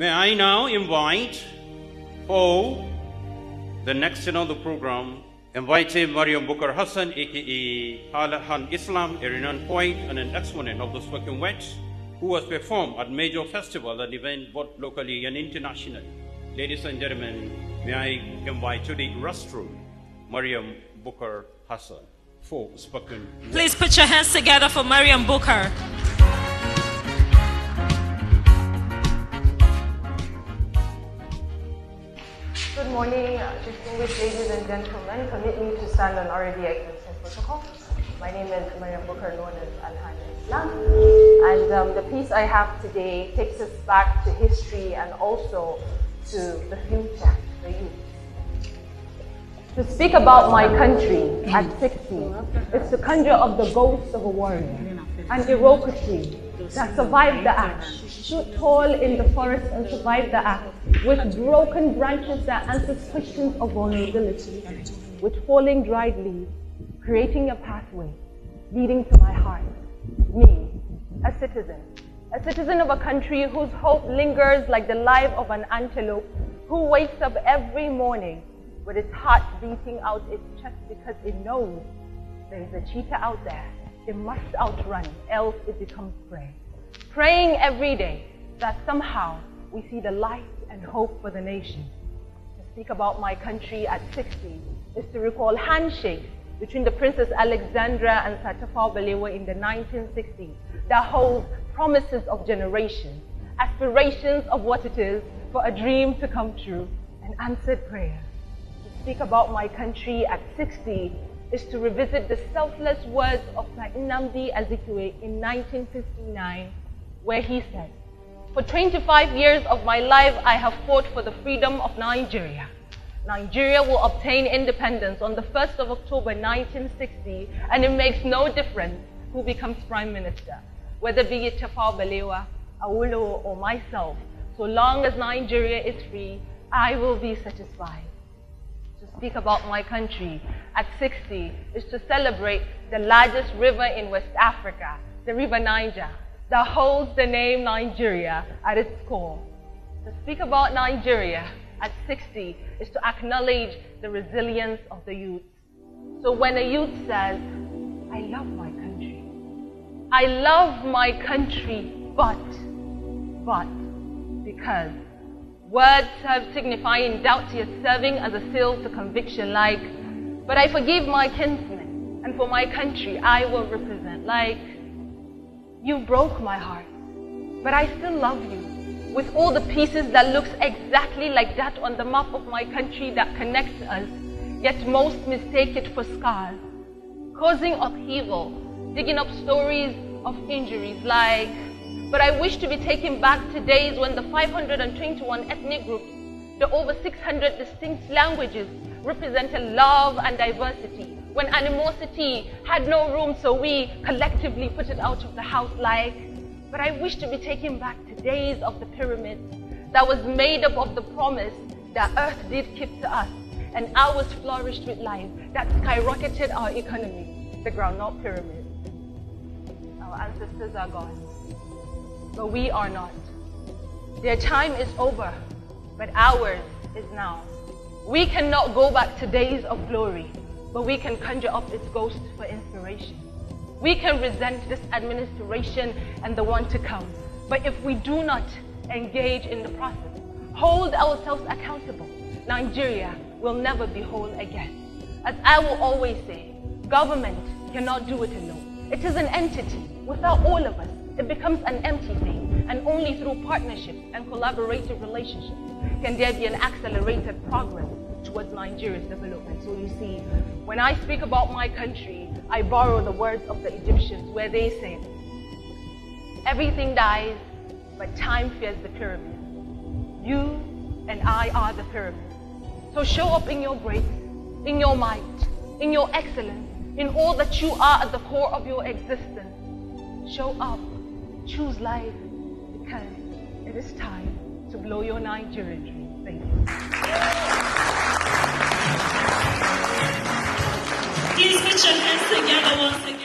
May I now invite for the next on the program, inviting MARYAM BUKAR HASSAN, aka Al Islam, a renowned poet and an exponent of the spoken words, who has performed at major festivals and events both locally and internationally. Ladies and gentlemen, may I invite to the restroom MARYAM BUKAR HASSAN for spoken words. Please put your hands together for MARYAM BUKAR. Good morning, distinguished ladies and gentlemen. Permit me to stand on already existing protocol. My name is MARYAM BUKAR, known as Islam. And the piece I have today takes us back to history and also to the future, the youth. To speak about my country at 60 is to conjure up the ghost of a warrior, an Iroquois that survived the axe, stood tall in the forest and survived the axe, with broken branches that answers questions of vulnerability, with falling dried leaves, creating a pathway leading to my heart. Me, a citizen of a country whose hope lingers like the life of an antelope, who wakes up every morning with its heart beating out its chest because it knows there is a cheetah out there it must outrun, else it becomes prey. Praying every day that somehow we see the light and hope for the nation. To speak about my country at 60 is to recall handshakes between the Princess Alexandra and Sir Tafawa Balewa in the 1960s that hold promises of generations, aspirations of what it is for a dream to come true, and answered prayer. To speak about my country at 60 is to revisit the selfless words of Sir Nnamdi Azikiwe in 1959, where he said, "For 25 years of my life, I have fought for the freedom of Nigeria. Nigeria will obtain independence on the 1st of October 1960, and it makes no difference who becomes Prime Minister, whether be it Tafawa Balewa, Awolowo, or myself. So long as Nigeria is free, I will be satisfied." To speak about my country at 60 is to celebrate the largest river in West Africa, the River Niger, that holds the name Nigeria at its core. To speak about Nigeria at 60 is to acknowledge the resilience of the youth. So when a youth says, "I love my country, I love my country, but, because," words serve signifying doubt yet serving as a seal to conviction, like, "But I forgive my kinsmen, and for my country I will represent," like, "You broke my heart, but I still love you," with all the pieces that looks exactly like that on the map of my country that connects us, yet most mistake it for scars, causing upheaval, digging up stories of injuries like, "But I wish to be taken back to days when the 521 ethnic groups, the over 600 distinct languages represented love and diversity, when animosity had no room, so we collectively put it out of the house," like, "But I wish to be taken back to days of the pyramids that was made up of the promise that earth did keep to us, and ours flourished with life that skyrocketed our economy, the groundnut pyramid." Our ancestors are gone, but we are not. Their time is over, but ours is now. We cannot go back to days of glory, but we can conjure up its ghost for inspiration. We can resent this administration and the one to come, but if we do not engage in the process, hold ourselves accountable, Nigeria will never be whole again. As I will always say, government cannot do it alone. It is an entity. Without all of us, it becomes an empty thing, and only through partnerships and collaborative relationships can there be an accelerated progress towards Nigeria's development. So you see, when I speak about my country, I borrow the words of the Egyptians where they say, "Everything dies, but time fears the pyramid. You and I are the pyramid. So show up in your grace, in your might, in your excellence, in all that you are at the core of your existence. Show up, choose life, because it is time to blow your Nigerian dream." Thank you. Please put your hands together once again.